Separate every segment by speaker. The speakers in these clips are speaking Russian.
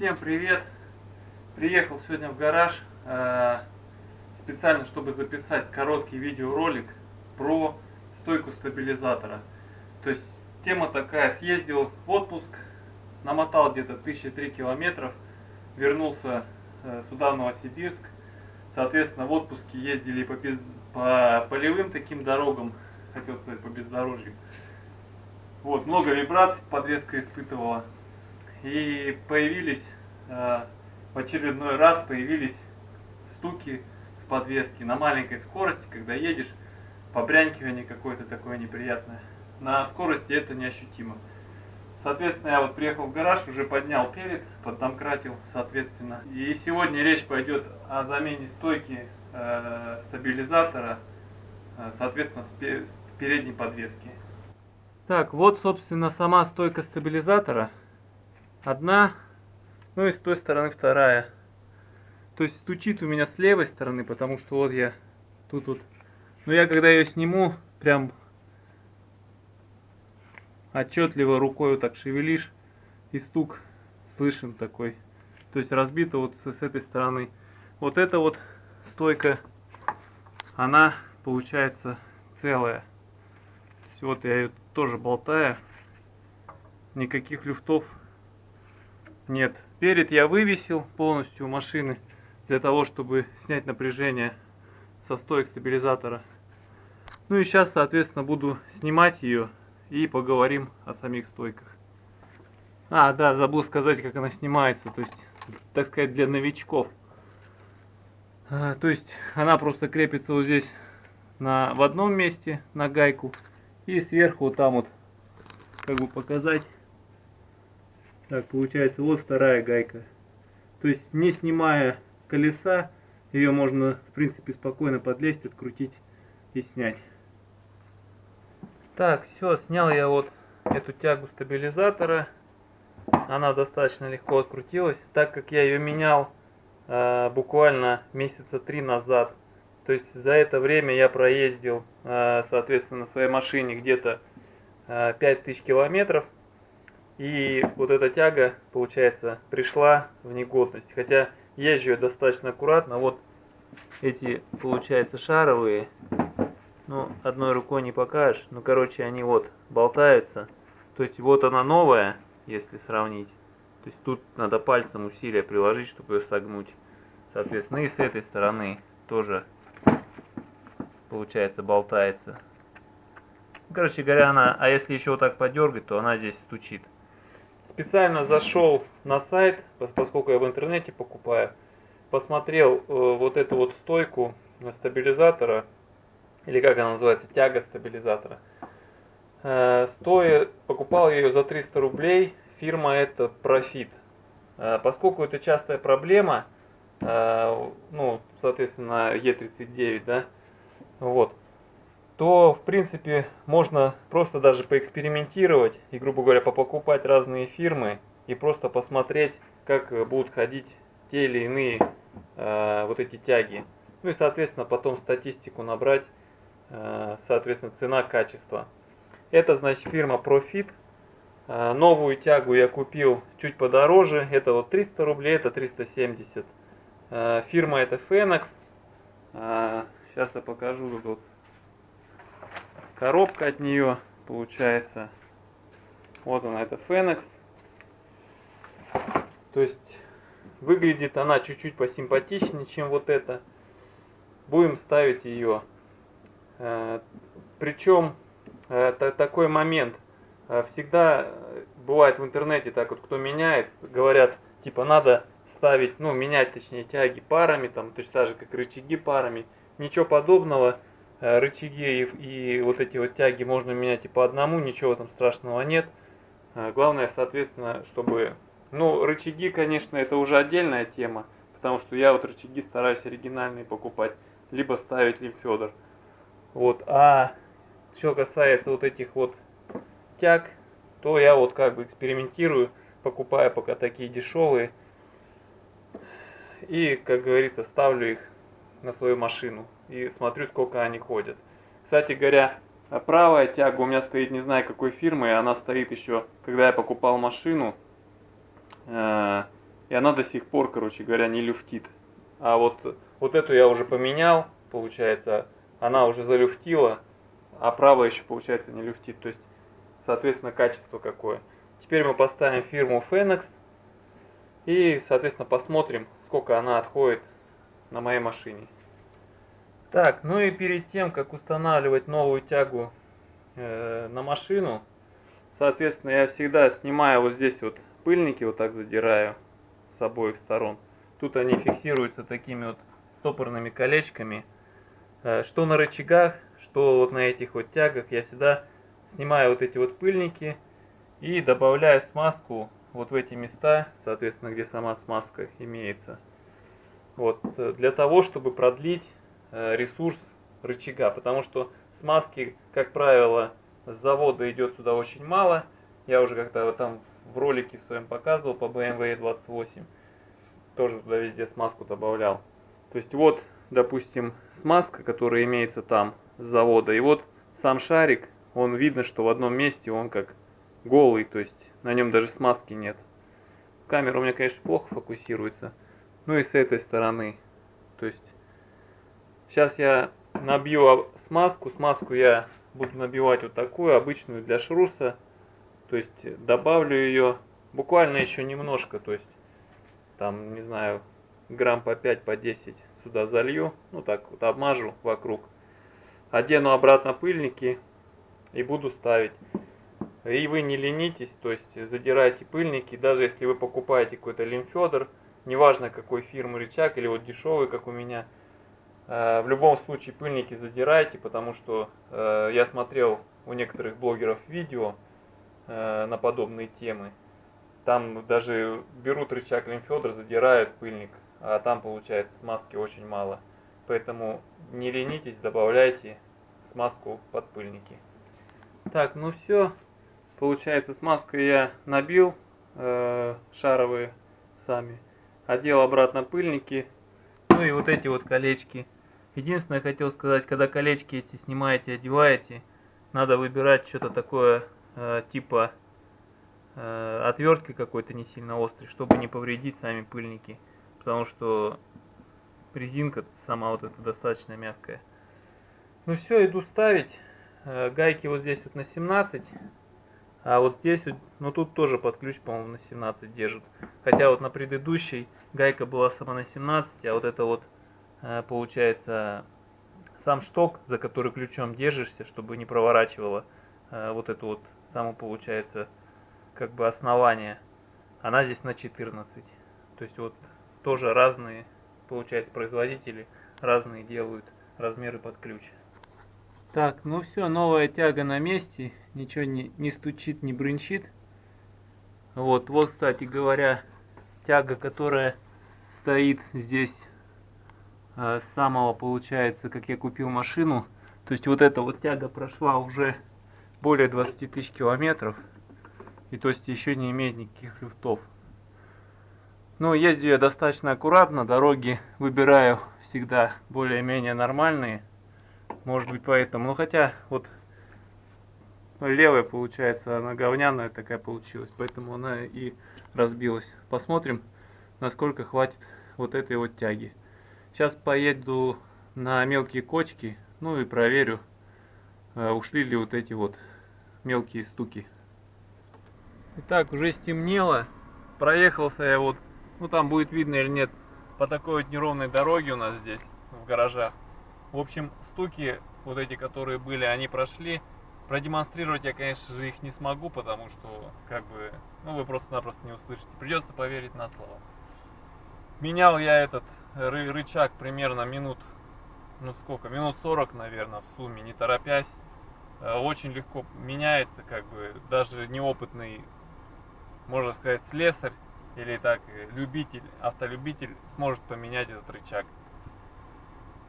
Speaker 1: Всем привет! Приехал сегодня в гараж специально, чтобы записать короткий видеоролик про стойку стабилизатора. То есть тема такая: съездил в отпуск, намотал где-то 1003 километров, вернулся сюда в Новосибирск. Соответственно, в отпуске ездили по полевым таким дорогам, хотел сказать по бездорожью. Вот, много вибраций подвеска испытывала. И появились, в очередной раз появились стуки в подвеске на маленькой скорости, когда едешь, побрянькивание какое-то такое неприятное. На скорости это неощутимо. Соответственно, я вот приехал в гараж, уже поднял перед, поддомкратил, соответственно. И сегодня речь пойдет о замене стойки стабилизатора, соответственно, с передней подвески. Так, вот, собственно, сама стойка стабилизатора. Одна, ну и с той стороны вторая. То есть стучит у меня с левой стороны, потому что вот я тут вот. Но я когда ее сниму, прям отчетливо рукой вот так шевелишь, и стук слышен такой. То есть разбито вот с этой стороны. Вот эта вот стойка, она получается целая. Вот я ее тоже болтаю. Никаких люфтов нет. Перед я вывесил полностью машины для того, чтобы снять напряжение со стоек стабилизатора. Ну и сейчас, соответственно, буду снимать ее и поговорим о самих стойках. А, да, забыл сказать, как она снимается. То есть, так сказать, для новичков. То есть, она просто крепится вот здесь в одном месте на гайку. И сверху вот там вот, как бы показать. Так, получается, вот вторая гайка. То есть, не снимая колеса, ее можно, в принципе, спокойно подлезть, открутить и снять. Так, все, снял я вот эту тягу стабилизатора. Она достаточно легко открутилась, так как я ее менял буквально месяца 3 назад. То есть, за это время я проездил, соответственно, на своей машине где-то 5000 километров. И вот эта тяга, получается, пришла в негодность. Хотя езжу я достаточно аккуратно. Вот эти, получается, шаровые. Ну, одной рукой не покажешь. Ну, короче, они вот болтаются. То есть, вот она новая, если сравнить. То есть, тут надо пальцем усилия приложить, чтобы ее согнуть. Соответственно, и с этой стороны тоже, получается, болтается. Короче говоря, она, а если еще вот так подергать, то она здесь стучит. Специально зашел на сайт, поскольку я в интернете покупаю, посмотрел вот эту вот стойку стабилизатора, или как она называется, тяга стабилизатора. Покупал ее за 300 рублей, фирма это Profit. Поскольку это частая проблема, ну, соответственно, Е39, да, вот, то, в принципе, можно просто даже поэкспериментировать и, грубо говоря, попокупать разные фирмы и просто посмотреть, как будут ходить те или иные вот эти тяги. Ну и, соответственно, потом статистику набрать, соответственно, цена-качество. Это, значит, фирма Profit. Новую тягу я купил чуть подороже, это вот 300 рублей, это 370. Фирма это Phoenix. Сейчас я покажу тут. Коробка от нее получается. Вот она, это Phoenix. То есть выглядит она чуть-чуть посимпатичнее, чем вот это. Будем ставить ее. Причем такой момент. Всегда бывает в интернете так вот, кто меняет, говорят, типа надо ставить, ну менять точнее тяги парами, там точно так же как рычаги парами. Ничего подобного. Рычаги и вот эти вот тяги можно менять и по одному, ничего там страшного нет. Главное, соответственно, чтобы... Ну, рычаги, конечно, это уже отдельная тема, потому что я вот рычаги стараюсь оригинальные покупать, либо ставить лимфедор. Вот, а что касается вот этих вот тяг, то я вот как бы экспериментирую, покупаю пока такие дешевые. И, как говорится, ставлю их на свою машину и смотрю, сколько они ходят. Кстати говоря, правая тяга у меня стоит, не знаю какой фирмы, она стоит еще, когда я покупал машину, и она до сих пор, короче говоря, не люфтит. А вот эту я уже поменял, получается, она уже залюфтила, а правая еще, получается, не люфтит. То есть, соответственно, качество какое. Теперь мы поставим фирму Phoenix и, соответственно, посмотрим, сколько она отходит на моей машине. Так, ну и перед тем, как устанавливать новую тягу на машину, соответственно, я всегда снимаю вот здесь вот пыльники, вот так задираю с обоих сторон. Тут они фиксируются такими вот стопорными колечками. Что на рычагах, что вот на этих вот тягах я всегда снимаю вот эти вот пыльники и добавляю смазку вот в эти места, соответственно, где сама смазка имеется. Вот, для того, чтобы продлить ресурс рычага, потому что смазки, как правило, с завода идет сюда очень мало. Я уже как-то вот там в ролике в своем показывал по BMW E28, тоже туда везде смазку добавлял. То есть вот, допустим, смазка, которая имеется там с завода, и вот сам шарик, он видно, что в одном месте он как голый, то есть на нем даже смазки нет. Камера у меня, конечно, плохо фокусируется. Ну и с этой стороны. То есть сейчас я набью смазку. Смазку я буду набивать вот такую, обычную для шруса. То есть добавлю ее буквально еще немножко. То есть там, не знаю, грамм по 5, по 10 сюда залью. Ну так вот обмажу вокруг. Одену обратно пыльники и буду ставить. И вы не ленитесь, то есть задирайте пыльники, даже если вы покупаете какой-то лимфедор, неважно какой фирмы рычаг или вот дешевый, как у меня, в любом случае пыльники задирайте, потому что я смотрел у некоторых блогеров видео на подобные темы, там даже берут рычаг лимфедор, задирают пыльник, а там получается смазки очень мало, поэтому не ленитесь, добавляйте смазку под пыльники. Так, ну все. Получается, смазкой я набил шаровые сами, одел обратно пыльники, ну и вот эти вот колечки. Единственное, хотел сказать, когда колечки эти снимаете, одеваете, надо выбирать что-то такое типа отвертки какой-то не сильно острый, чтобы не повредить сами пыльники, потому что резинка сама вот эта достаточно мягкая. Ну все, иду ставить. Гайки вот здесь вот на 17. А вот здесь, ну тут тоже под ключ, по-моему, на 17 держит. Хотя вот на предыдущей гайка была сама на 17, а вот это вот, получается, сам шток, за который ключом держишься, чтобы не проворачивало вот это вот, само получается, как бы основание. Она здесь на 14. То есть вот тоже разные, получается, производители разные делают размеры под ключ. Так, ну все, новая тяга на месте, ничего не стучит, не брынчит. Вот, кстати говоря, тяга, которая стоит здесь с самого, получается, как я купил машину. То есть вот эта вот тяга прошла уже более 20 тысяч километров. И то есть еще не имеет никаких люфтов. Но ездю я достаточно аккуратно, дороги выбираю всегда более-менее нормальные. Может быть поэтому, ну хотя вот левая получается, она говняная такая получилась, поэтому она и разбилась. Посмотрим, насколько хватит вот этой вот тяги. Сейчас поеду на мелкие кочки, ну и проверю, ушли ли вот эти вот мелкие стуки. Итак, уже стемнело, проехался я вот, ну там будет видно или нет, по такой вот неровной дороге у нас здесь, в гаражах. В общем, стуки, вот эти, которые были, они прошли. Продемонстрировать я, конечно же, их не смогу, потому что, как бы, ну, вы просто-напросто не услышите. Придется поверить на слово. Менял я этот рычаг примерно минут, ну сколько, минут 40, наверное, в сумме, не торопясь. Очень легко меняется, как бы, даже неопытный, можно сказать, слесарь, или так, любитель, автолюбитель сможет поменять этот рычаг.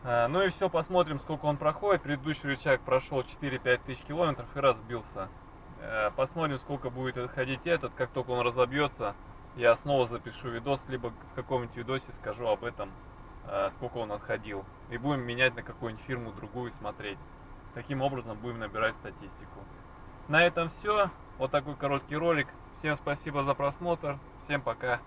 Speaker 1: Ну и все, посмотрим, сколько он проходит. Предыдущий рычаг прошел 4-5 тысяч километров и разбился. Посмотрим, сколько будет ходить этот. Как только он разобьется, я снова запишу видос, либо в каком-нибудь видосе скажу об этом, сколько он отходил. И будем менять на какую-нибудь фирму другую, смотреть. Таким образом будем набирать статистику. На этом все. Вот такой короткий ролик. Всем спасибо за просмотр. Всем пока.